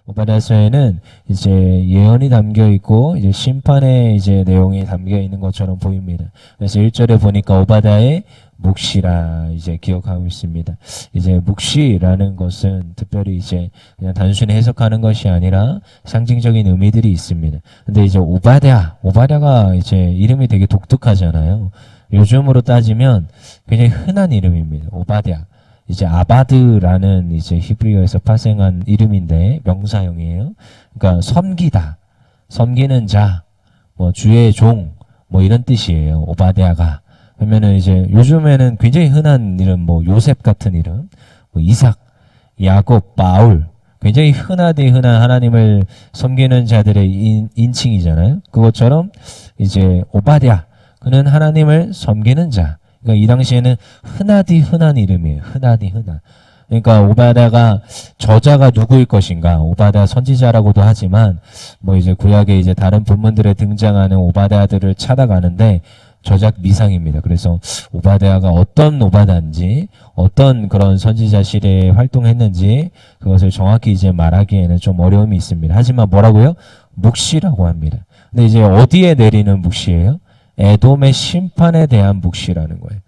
오바댜서에는 이제 예언이 담겨 있고 이제 심판의 이제 내용이 담겨 있는 것처럼 보입니다. 그래서 1절에 보니까 오바댜의 묵시라 이제 기억하고 있습니다. 이제 묵시라는 것은 특별히 이제 그냥 단순히 해석하는 것이 아니라 상징적인 의미들이 있습니다. 근데 이제 오바댜가 이제 이름이 되게 독특하잖아요. 요즘으로 따지면 굉장히 흔한 이름입니다. 오바댜. 이제 아바드라는 이제 히브리어에서 파생한 이름인데 명사형이에요. 그러니까 섬기다, 섬기는 자, 뭐 주의 종, 뭐 이런 뜻이에요. 오바댜가. 그러면은 이제 요즘에는 굉장히 흔한 이름, 뭐 요셉 같은 이름, 뭐 이삭, 야곱, 바울, 굉장히 흔하디 흔한 하나님을 섬기는 자들의 인칭이잖아요. 그것처럼 이제 오바댜, 그는 하나님을 섬기는 자. 그러니까 이 당시에는 흔하디 흔한 이름이에요. 흔하디 흔한. 그러니까 오바댜가 저자가 누구일 것인가? 오바댜 선지자라고도 하지만 뭐 이제 구약의 이제 다른 본문들에 등장하는 오바댜들을 찾아가는데 저작 미상입니다. 그래서 오바댜가 어떤 오바댜인지 어떤 그런 선지자 시대에 활동했는지 그것을 정확히 이제 말하기에는 좀 어려움이 있습니다. 하지만 뭐라고요? 묵시라고 합니다. 근데 이제 어디에 내리는 묵시예요? 에돔의 심판에 대한 묵시라는 거예요.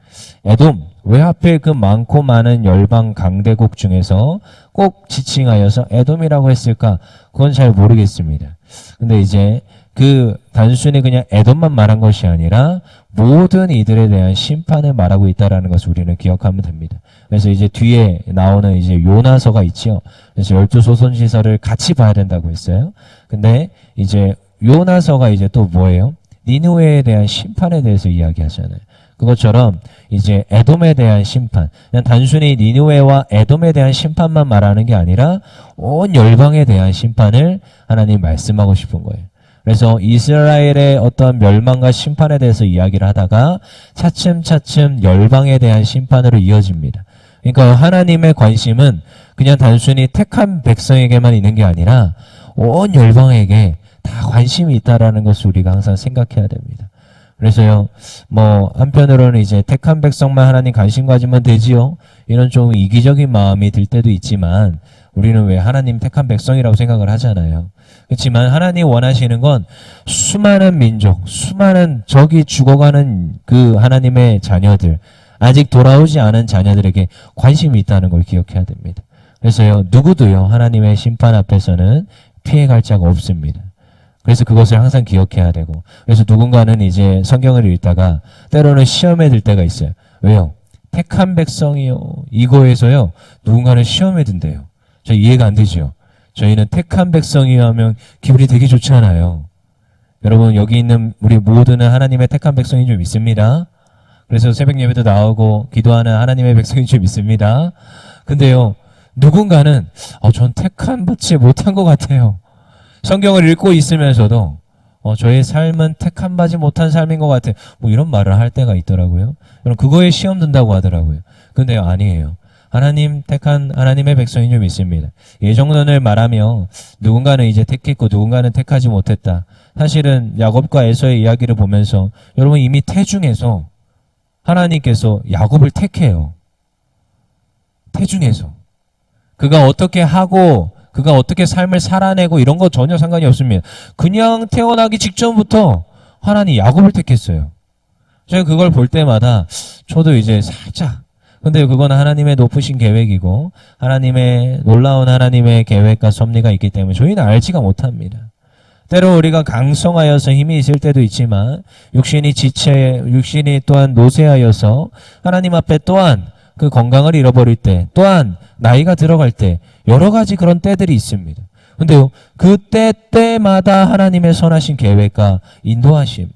에돔, 왜 하필 그 많고 많은 열방 강대국 중에서 꼭 지칭하여서 에돔이라고 했을까? 그건 잘 모르겠습니다. 근데 이제 그 단순히 그냥 에돔만 말한 것이 아니라 모든 이들에 대한 심판을 말하고 있다라는 것을 우리는 기억하면 됩니다. 그래서 이제 뒤에 나오는 이제 요나서가 있죠. 그래서 12소선지서를 같이 봐야 된다고 했어요. 근데 이제 요나서가 이제 또 뭐예요? 니느웨에 대한 심판에 대해서 이야기하잖아요. 그것처럼 이제 에돔에 대한 심판, 그냥 단순히 니느웨와 에돔에 대한 심판만 말하는 게 아니라 온 열방에 대한 심판을 하나님 말씀하고 싶은 거예요. 그래서 이스라엘의 어떤 멸망과 심판에 대해서 이야기를 하다가 차츰차츰 열방에 대한 심판으로 이어집니다. 그러니까 하나님의 관심은 그냥 단순히 택한 백성에게만 있는 게 아니라 온 열방에게 다 관심이 있다라는 것을 우리가 항상 생각해야 됩니다. 그래서요, 뭐 한편으로는 이제 택한 백성만 하나님 관심 가지면 되지요. 이런 좀 이기적인 마음이 들 때도 있지만 우리는 왜 하나님 택한 백성이라고 생각을 하잖아요. 그렇지만 하나님 원하시는 건 수많은 민족, 수많은 저기 죽어가는 그 하나님의 자녀들, 아직 돌아오지 않은 자녀들에게 관심이 있다는 걸 기억해야 됩니다. 그래서요, 누구도요, 하나님의 심판 앞에서는 피해갈 자가 없습니다. 그래서 그것을 항상 기억해야 되고, 그래서 누군가는 이제 성경을 읽다가 때로는 시험에 들 때가 있어요. 왜요? 택한 백성이요. 이거에서요, 누군가는 시험에 든대요. 저 이해가 안 되죠? 저희는 택한 백성이요 하면 기분이 되게 좋지 않아요. 여러분, 여기 있는 우리 모두는 하나님의 택한 백성인 줄 믿습니다. 그래서 새벽 예배도 나오고 기도하는 하나님의 백성인 줄 믿습니다. 근데요, 누군가는 전 택한 받지 못한 것 같아요. 성경을 읽고 있으면서도 저의 삶은 택한 받지 못한 삶인 것 같아요. 뭐 이런 말을 할 때가 있더라고요. 그럼 그거에 시험 든다고 하더라고요. 근데 아니에요. 하나님 택한 하나님의 백성인 줄 믿습니다. 예정론을 말하며 누군가는 이제 택했고 누군가는 택하지 못했다. 사실은 야곱과 에서의 이야기를 보면서 여러분 이미 태중에서 하나님께서 야곱을 택해요. 태중에서. 그가 어떻게 하고 그가 어떻게 삶을 살아내고 이런 거 전혀 상관이 없습니다. 그냥 태어나기 직전부터 하나님 야곱을 택했어요. 제가 그걸 볼 때마다 저도 이제 살짝, 근데 그건 하나님의 높으신 계획이고 하나님의 놀라운 하나님의 계획과 섭리가 있기 때문에 저희는 알지가 못합니다. 때로 우리가 강성하여서 힘이 있을 때도 있지만 육신이 육신이 또한 노쇠하여서 하나님 앞에 또한 그 건강을 잃어버릴 때, 또한 나이가 들어갈 때 여러 가지 그런 때들이 있습니다. 근데요, 그 때마다 하나님의 선하신 계획과 인도하심,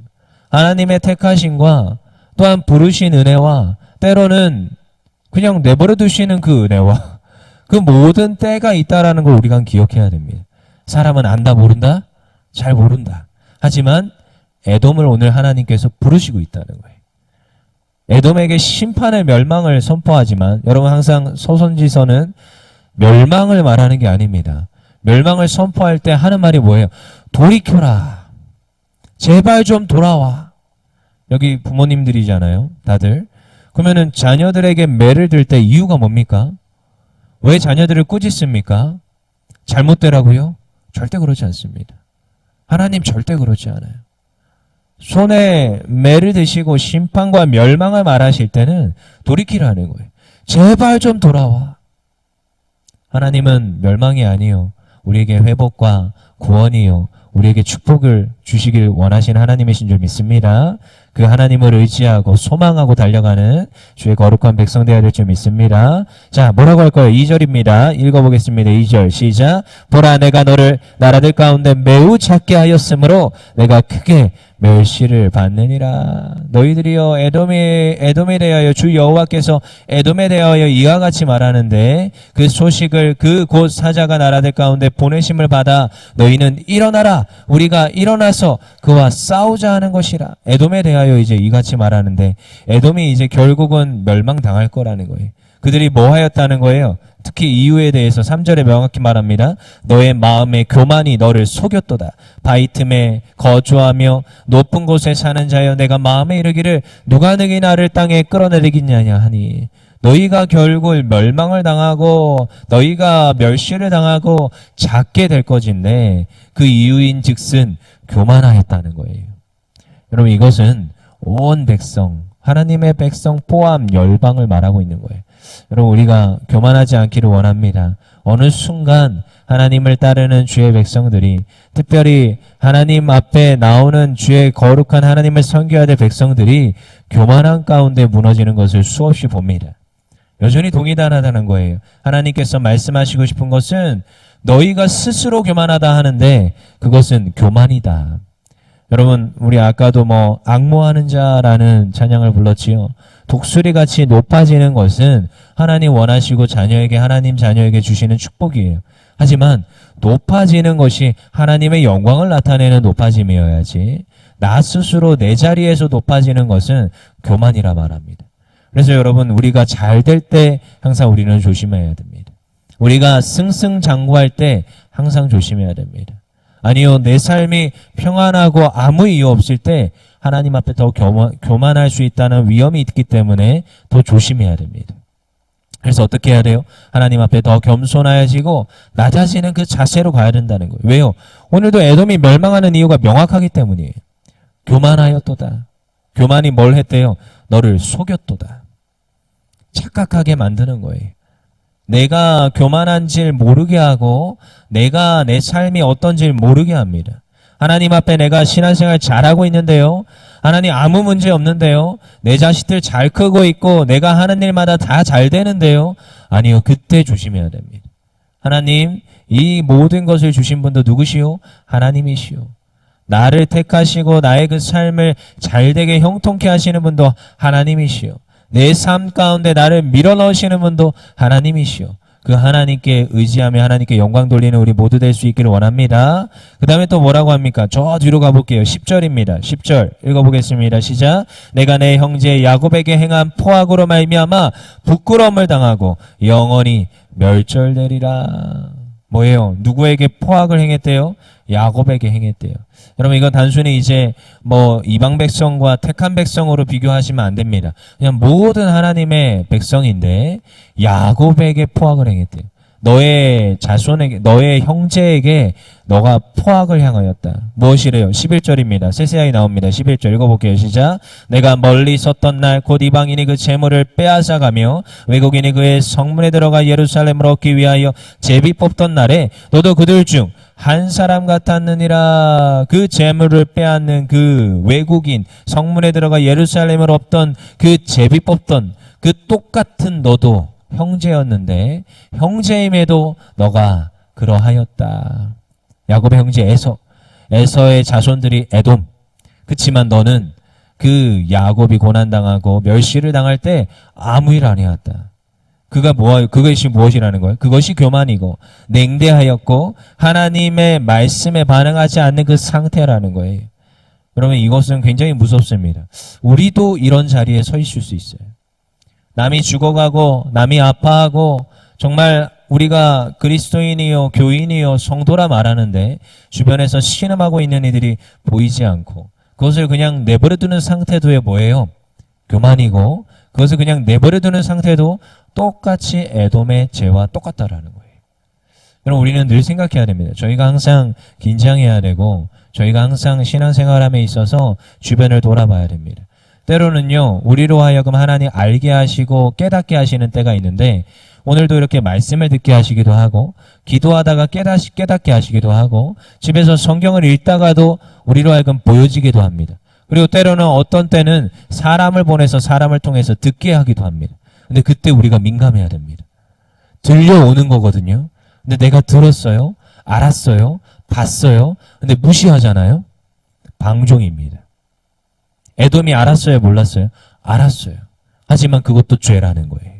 하나님의 택하심과 또한 부르신 은혜와 때로는 그냥 내버려 두시는 그 은혜와 그 모든 때가 있다라는 걸 우리가 기억해야 됩니다. 사람은 안다 모른다? 잘 모른다. 하지만 에돔을 오늘 하나님께서 부르시고 있다는 거예요. 에돔에게 심판의 멸망을 선포하지만 여러분 항상 소선지서는 멸망을 말하는 게 아닙니다. 멸망을 선포할 때 하는 말이 뭐예요? 돌이켜라. 제발 좀 돌아와. 여기 부모님들이잖아요. 다들. 그러면은 자녀들에게 매를 들 때 이유가 뭡니까? 왜 자녀들을 꾸짖습니까? 잘못되라고요? 절대 그러지 않습니다. 하나님 절대 그러지 않아요. 손에 매를 드시고 심판과 멸망을 말하실 때는 돌이키라는 거예요. 제발 좀 돌아와. 하나님은 멸망이 아니요, 우리에게 회복과 구원이요, 우리에게 축복을 주시길 원하시는 하나님이신 줄 믿습니다. 그 하나님을 의지하고 소망하고 달려가는 주의 거룩한 백성 되어야 될 줄 믿습니다. 자, 뭐라고 할 거예요? 2절입니다. 읽어보겠습니다. 2절 시작. 보라, 내가 너를 나라들 가운데 매우 작게 하였으므로 내가 크게 멸시를 받느니라. 너희들이여 에돔에 대하여 주 여호와께서 에돔에 대하여 이와 같이 말하는데, 그 소식을 그 곧 사자가 나라들 가운데 보내심을 받아 너희는 일어나라, 우리가 일어나서 그와 싸우자 하는 것이라. 에돔에 대하여 이제 이같이 말하는데, 에돔이 이제 결국은 멸망당할 거라는 거예요. 그들이 뭐 하였다는 거예요? 특히 이유에 대해서 3절에 명확히 말합니다. 너의 마음의 교만이 너를 속였도다. 바위 틈에 거주하며 높은 곳에 사는 자여, 내가 마음에 이르기를 누가 능히 나를 땅에 끌어내리겠느냐 하니, 너희가 결국 멸망을 당하고 너희가 멸시를 당하고 작게 될 것인데, 그 이유인 즉슨 교만하였다는 거예요. 여러분, 이것은 온 백성, 하나님의 백성 포함 열방을 말하고 있는 거예요. 여러분, 우리가 교만하지 않기를 원합니다. 어느 순간 하나님을 따르는 주의 백성들이, 특별히 하나님 앞에 나오는 주의 거룩한 하나님을 섬겨야 될 백성들이 교만한 가운데 무너지는 것을 수없이 봅니다. 여전히 동의단하다는 거예요. 하나님께서 말씀하시고 싶은 것은 너희가 스스로 교만하다 하는데 그것은 교만이다. 여러분, 우리 아까도 악모하는 자라는 찬양을 불렀지요. 독수리같이 높아지는 것은 하나님 원하시고 하나님 자녀에게 주시는 축복이에요. 하지만 높아지는 것이 하나님의 영광을 나타내는 높아짐이어야지, 나 스스로 내 자리에서 높아지는 것은 교만이라 말합니다. 그래서 여러분, 우리가 잘 될 때 항상 우리는 조심해야 됩니다. 우리가 승승장구할 때 항상 조심해야 됩니다. 아니요, 내 삶이 평안하고 아무 이유 없을 때 하나님 앞에 더 교만할 수 있다는 위험이 있기 때문에 더 조심해야 됩니다. 그래서 어떻게 해야 돼요? 하나님 앞에 더 겸손해지고 나 자신은 그 자세로 가야 된다는 거예요. 왜요? 오늘도 에돔이 멸망하는 이유가 명확하기 때문이에요. 교만하였도다. 교만이 뭘 했대요? 너를 속였도다. 착각하게 만드는 거예요. 내가 교만한지를 모르게 하고 내가 내 삶이 어떤지를 모르게 합니다. 하나님 앞에 내가 신앙생활 잘하고 있는데요, 하나님 아무 문제 없는데요, 내 자식들 잘 크고 있고 내가 하는 일마다 다 잘 되는데요, 아니요, 그때 조심해야 됩니다. 하나님, 이 모든 것을 주신 분도 누구시오? 하나님이시오. 나를 택하시고 나의 그 삶을 잘되게 형통케 하시는 분도 하나님이시오. 내 삶 가운데 나를 밀어넣으시는 분도 하나님이시오. 그 하나님께 의지하며 하나님께 영광 돌리는 우리 모두 될 수 있기를 원합니다. 그 다음에 또 뭐라고 합니까? 저 뒤로 가볼게요. 10절입니다. 10절 읽어보겠습니다. 시작. 내가 내 형제 야곱에게 행한 포악으로 말미암아 부끄러움을 당하고 영원히 멸절되리라. 뭐예요? 누구에게 포악을 행했대요? 야곱에게 행했대요. 여러분, 이건 단순히 이제 이방 백성과 택한 백성으로 비교하시면 안 됩니다. 그냥 모든 하나님의 백성인데 야곱에게 포악을 행했대요. 너의 자손에게, 너의 형제에게 너가 포악을 향하였다. 무엇이래요? 11절입니다. 세세하게 나옵니다. 11절 읽어볼게요. 시작. 내가 멀리 섰던 날 곧 이방인이 그 재물을 빼앗아가며 외국인이 그의 성문에 들어가 예루살렘을 얻기 위하여 제비 뽑던 날에 너도 그들 중 한 사람 같았느니라. 그 재물을 빼앗는 그 외국인, 성문에 들어가 예루살렘을 얻던 그 제비 뽑던 그 똑같은 너도 형제였는데 형제임에도 너가 그러하였다. 야곱의 형제 에서의 자손들이 에돔. 그치만 너는 그 야곱이 고난당하고 멸시를 당할 때 아무 일 아니었다. 그것이 무엇이라는 거예요? 그것이 교만이고 냉대하였고 하나님의 말씀에 반응하지 않는 그 상태라는 거예요. 여러분, 이것은 굉장히 무섭습니다. 우리도 이런 자리에 서 있을 수 있어요. 남이 죽어가고 남이 아파하고 정말 우리가 그리스도인이요 교인이요 성도라 말하는데 주변에서 신음하고 있는 이들이 보이지 않고 그것을 그냥 내버려두는 상태도에 뭐예요? 교만이고, 그것을 그냥 내버려두는 상태도 똑같이 에돔의 죄와 똑같다라는 거예요. 그럼 우리는 늘 생각해야 됩니다. 저희가 항상 긴장해야 되고 저희가 항상 신앙생활함에 있어서 주변을 돌아봐야 됩니다. 때로는요, 우리로 하여금 하나님 알게 하시고 깨닫게 하시는 때가 있는데 오늘도 이렇게 말씀을 듣게 하시기도 하고 기도하다가 깨닫게 하시기도 하고 집에서 성경을 읽다가도 우리로 하여금 보여지기도 합니다. 그리고 때로는 어떤 때는 사람을 보내서 사람을 통해서 듣게 하기도 합니다. 근데 그때 우리가 민감해야 됩니다. 들려오는 거거든요. 근데 내가 들었어요, 알았어요, 봤어요. 근데 무시하잖아요. 방종입니다. 에돔이 알았어요, 몰랐어요? 알았어요. 하지만 그것도 죄라는 거예요.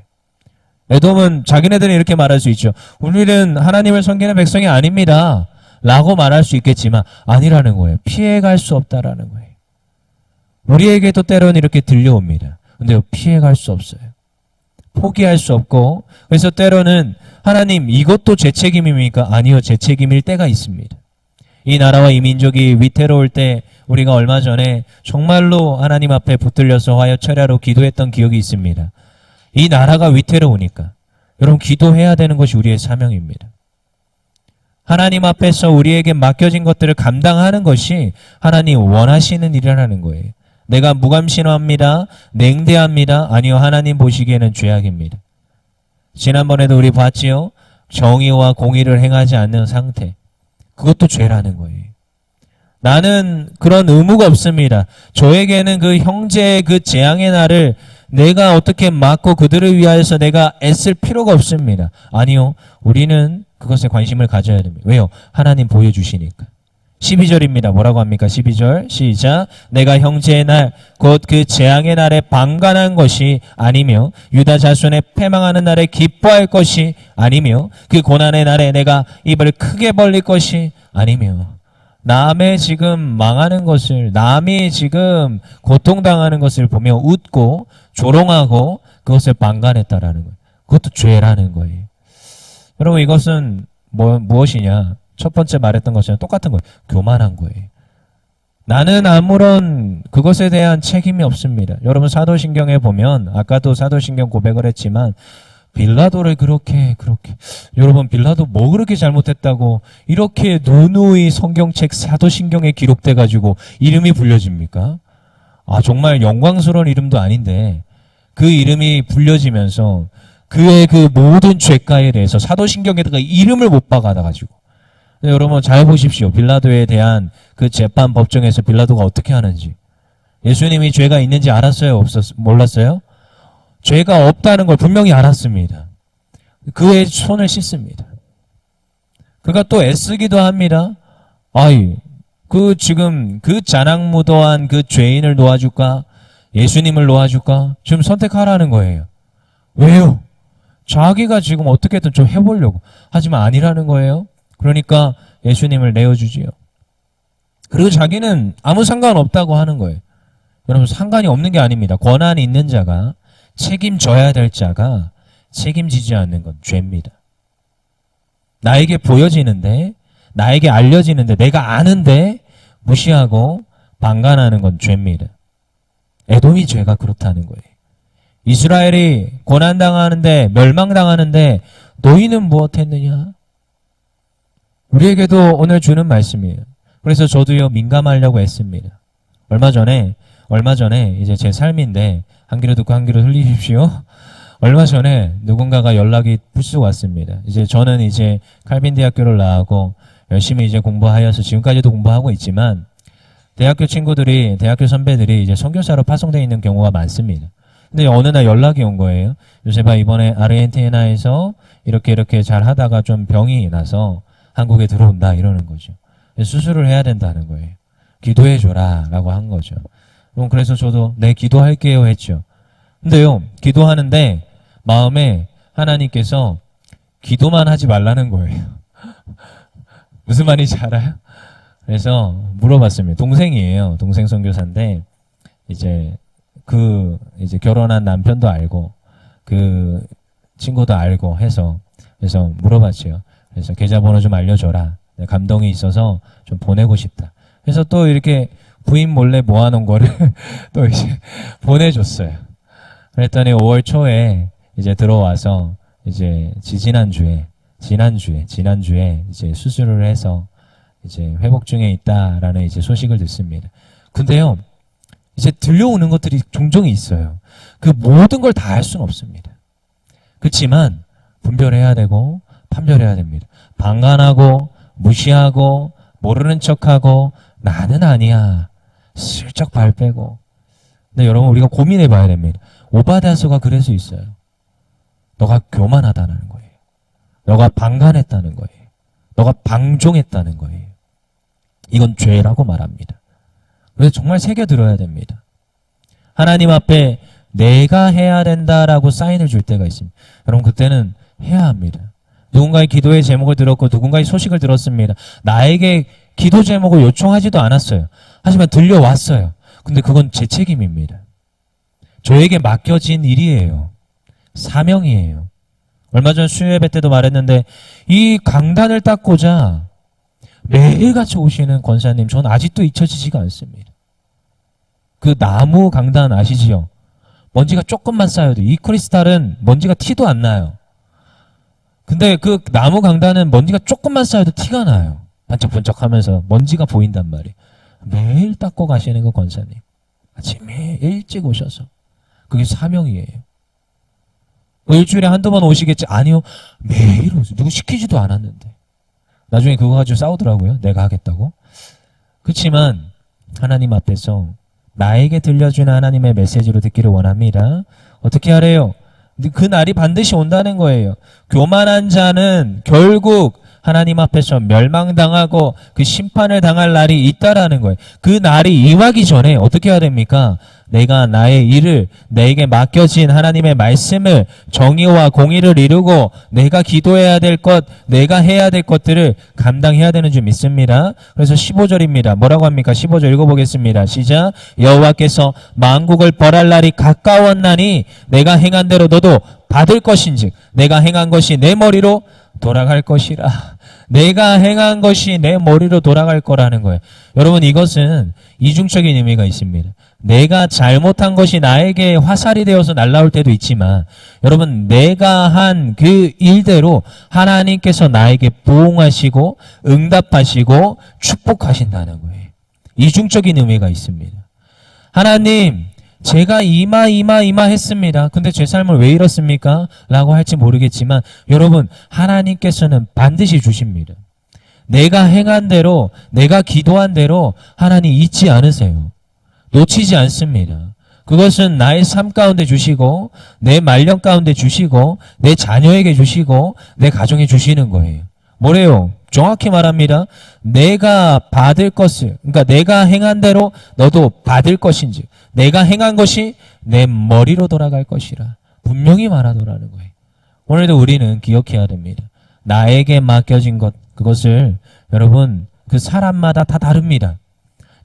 에돔은 자기네들은 이렇게 말할 수 있죠. 우리는 하나님을 섬기는 백성이 아닙니다. 라고 말할 수 있겠지만 아니라는 거예요. 피해갈 수 없다라는 거예요. 우리에게도 때로는 이렇게 들려옵니다. 근데 피해갈 수 없어요. 포기할 수 없고 그래서 때로는 하나님 이것도 제 책임입니까? 아니요, 제 책임일 때가 있습니다. 이 나라와 이 민족이 위태로울 때 우리가 얼마 전에 정말로 하나님 앞에 붙들려서 화요 철야로 기도했던 기억이 있습니다. 이 나라가 위태로우니까 여러분 기도해야 되는 것이 우리의 사명입니다. 하나님 앞에서 우리에게 맡겨진 것들을 감당하는 것이 하나님 원하시는 일이라는 거예요. 내가 무감신호합니다. 냉대합니다. 아니요, 하나님 보시기에는 죄악입니다. 지난번에도 우리 봤지요. 정의와 공의를 행하지 않는 상태. 그것도 죄라는 거예요. 나는 그런 의무가 없습니다. 저에게는 그 형제의 그 재앙의 날을 내가 어떻게 막고 그들을 위하여서 내가 애쓸 필요가 없습니다. 아니요, 우리는 그것에 관심을 가져야 됩니다. 왜요? 하나님 보여주시니까. 12절입니다. 뭐라고 합니까? 12절 시작. 내가 형제의 날 곧 그 재앙의 날에 방관한 것이 아니며 유다 자손의 패망하는 날에 기뻐할 것이 아니며 그 고난의 날에 내가 입을 크게 벌릴 것이 아니며 남의 지금 망하는 것을 남이 지금 고통당하는 것을 보며 웃고 조롱하고 그것을 방관했다라는 거예요. 그것도 죄라는 거예요. 여러분 이것은 무엇이냐? 첫 번째 말했던 것이랑 똑같은 거예요. 교만한 거예요. 나는 아무런 그것에 대한 책임이 없습니다. 여러분 사도신경에 보면 아까도 사도신경 고백을 했지만 빌라도를 그렇게 여러분 빌라도 뭐 그렇게 잘못했다고 이렇게 누누이 성경책 사도신경에 기록돼 가지고 이름이 불려집니까? 아 정말 영광스러운 이름도 아닌데 그 이름이 불려지면서 그의 그 모든 죄가에 대해서 사도신경에다가 이름을 못 박아다 가지고 여러분 잘 보십시오. 빌라도에 대한 그 재판 법정에서 빌라도가 어떻게 하는지. 예수님이 죄가 있는지 알았어요? 몰랐어요? 죄가 없다는 걸 분명히 알았습니다. 그의 손을 씻습니다. 그가 또 애쓰기도 합니다. 지금 그 자랑무도한 그 죄인을 놓아줄까? 예수님을 놓아줄까? 지금 선택하라는 거예요. 왜요? 자기가 지금 어떻게든 좀 해보려고. 하지만 아니라는 거예요. 그러니까 예수님을 내어주지요. 그리고 자기는 아무 상관없다고 하는 거예요. 여러분 상관이 없는 게 아닙니다. 권한이 있는 자가 책임져야 될 자가 책임지지 않는 건 죄입니다. 나에게 보여지는데 나에게 알려지는데 내가 아는데 무시하고 방관하는 건 죄입니다. 에돔이 죄가 그렇다는 거예요. 이스라엘이 고난당하는데 멸망당하는데 너희는 무엇했느냐? 우리에게도 오늘 주는 말씀이에요. 그래서 저도요 민감하려고 했습니다. 얼마 전에 이제 제 삶인데 한 귀로 듣고 한 귀로 흘리십시오. 얼마 전에 누군가가 연락이 불쑥 왔습니다. 이제 저는 이제 칼빈 대학교를 나오고 열심히 이제 공부하여서 지금까지도 공부하고 있지만 대학교 선배들이 이제 선교사로 파송되어 있는 경우가 많습니다. 근데 어느 날 연락이 온 거예요. 요셉아 이번에 아르헨티나에서 이렇게 잘 하다가 좀 병이 나서 한국에 들어온다 이러는 거죠. 수술을 해야 된다는 거예요. 기도해줘라 라고 한 거죠. 그래서 저도 네 기도할게요 했죠. 근데요 기도하는데 마음에 하나님께서 기도만 하지 말라는 거예요. 무슨 말인지 알아요? 그래서 물어봤습니다. 동생이에요. 동생 선교사인데 이제 결혼한 남편도 알고 그 친구도 알고 해서 그래서 물어봤죠. 그래서 계좌번호 좀 알려줘라. 감동이 있어서 좀 보내고 싶다. 그래서 또 이렇게 부인 몰래 모아놓은 거를 또 이제 보내줬어요. 그랬더니 5월 초에 이제 들어와서 이제 지지난주에 지난주에 이제 수술을 해서 이제 회복 중에 있다라는 이제 소식을 듣습니다. 근데요, 이제 들려오는 것들이 종종 있어요. 그 모든 걸 다 할 수는 없습니다. 그렇지만 분별해야 되고 판별해야 됩니다. 방관하고 무시하고 모르는 척하고 나는 아니야 슬쩍 발 빼고. 근데 여러분, 우리가 고민해 봐야 됩니다. 오바댜서가 그럴 수 있어요. 너가 교만하다는 거예요. 너가 방관했다는 거예요. 너가 방종했다는 거예요. 이건 죄라고 말합니다. 그래서 정말 새겨들어야 됩니다. 하나님 앞에 내가 해야 된다라고 사인을 줄 때가 있습니다. 여러분, 그때는 해야 합니다. 누군가의 기도의 제목을 들었고 누군가의 소식을 들었습니다. 나에게 기도 제목을 요청하지도 않았어요. 하지만 들려왔어요. 근데 그건 제 책임입니다. 저에게 맡겨진 일이에요. 사명이에요. 얼마 전 수요예배 때도 말했는데 이 강단을 닦고자 매일같이 오시는 권사님, 전 아직도 잊혀지지가 않습니다. 그 나무 강단 아시지요? 먼지가 조금만 쌓여도, 이 크리스탈은 먼지가 티도 안 나요. 근데 그 나무 강단은 먼지가 조금만 쌓여도 티가 나요. 반짝반짝하면서 먼지가 보인단 말이에요. 매일 닦고 가시는 그 권사님, 아침에 일찍 오셔서, 그게 사명이에요. 일주일에 한두 번 오시겠지? 아니요, 매일 오세요. 누구 시키지도 않았는데. 나중에 그거 가지고 싸우더라고요. 내가 하겠다고. 그렇지만 하나님 앞에서 나에게 들려주는 하나님의 메시지로 듣기를 원합니다. 어떻게 하래요? 그 날이 반드시 온다는 거예요. 교만한 자는 결국 하나님 앞에서 멸망당하고 그 심판을 당할 날이 있다라는 거예요. 그 날이 임하기 전에 어떻게 해야 됩니까? 내가 나의 일을, 내게 맡겨진 하나님의 말씀을, 정의와 공의를 이루고 내가 기도해야 될 것, 내가 해야 될 것들을 감당해야 되는 줄 믿습니다. 그래서 15절입니다. 뭐라고 합니까? 15절 읽어보겠습니다. 시작. 여호와께서 만국을 벌할 날이 가까웠나니 내가 행한 대로 너도 받을 것인즉 내가 행한 것이 내 머리로 돌아갈 것이라. 내가 행한 것이 내 머리로 돌아갈 거라는 거예요. 여러분, 이것은 이중적인 의미가 있습니다. 내가 잘못한 것이 나에게 화살이 되어서 날아올 때도 있지만, 여러분, 내가 한 그 일대로 하나님께서 나에게 보응하시고 응답하시고 축복하신다는 거예요. 이중적인 의미가 있습니다. 하나님, 제가 이마 했습니다. 근데 제 삶을 왜 이렇습니까? 라고 할지 모르겠지만 여러분, 하나님께서는 반드시 주십니다. 내가 행한 대로, 내가 기도한 대로 하나님 잊지 않으세요. 놓치지 않습니다. 그것은 나의 삶 가운데 주시고 내 말년 가운데 주시고 내 자녀에게 주시고 내 가정에 주시는 거예요. 뭐래요? 정확히 말합니다. 내가 받을 것을, 그러니까 내가 행한 대로 너도 받을 것인지, 내가 행한 것이 내 머리로 돌아갈 것이라 분명히 말하더라는 거예요. 오늘도 우리는 기억해야 됩니다. 나에게 맡겨진 것, 그것을 여러분, 그 사람마다 다 다릅니다.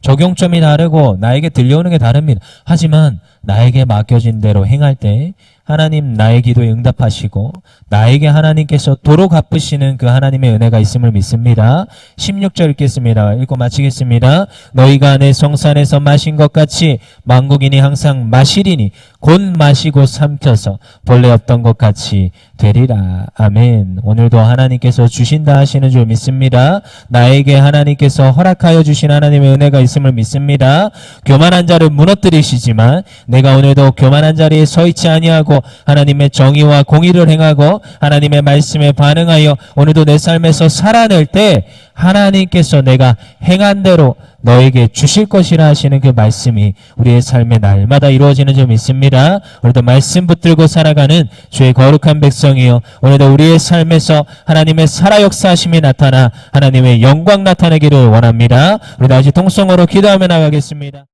적용점이 다르고 나에게 들려오는 게 다릅니다. 하지만 나에게 맡겨진 대로 행할 때 하나님 나의 기도에 응답하시고 나에게 하나님께서 도로 갚으시는 그 하나님의 은혜가 있음을 믿습니다. 16절 읽겠습니다. 읽고 마치겠습니다. 너희가 내 성산에서 마신 것 같이 만국인이 항상 마시리니 곧 마시고 삼켜서 본래 없던 것 같이 되리라. 아멘. 오늘도 하나님께서 주신다 하시는 줄 믿습니다. 나에게 하나님께서 허락하여 주신 하나님의 은혜가 있음을 믿습니다. 교만한 자를 무너뜨리시지만 내가 오늘도 교만한 자리에 서 있지 아니하고 하나님의 정의와 공의를 행하고 하나님의 말씀에 반응하여 오늘도 내 삶에서 살아낼 때 하나님께서 내가 행한 대로 너에게 주실 것이라 하시는 그 말씀이 우리의 삶에 날마다 이루어지는 줄 믿습니다. 오늘도 말씀 붙들고 살아가는 주의 거룩한 백성이요, 오늘도 우리의 삶에서 하나님의 살아 역사하심이 나타나 하나님의 영광 나타내기를 원합니다. 우리 다시 통성으로 기도하며 나가겠습니다.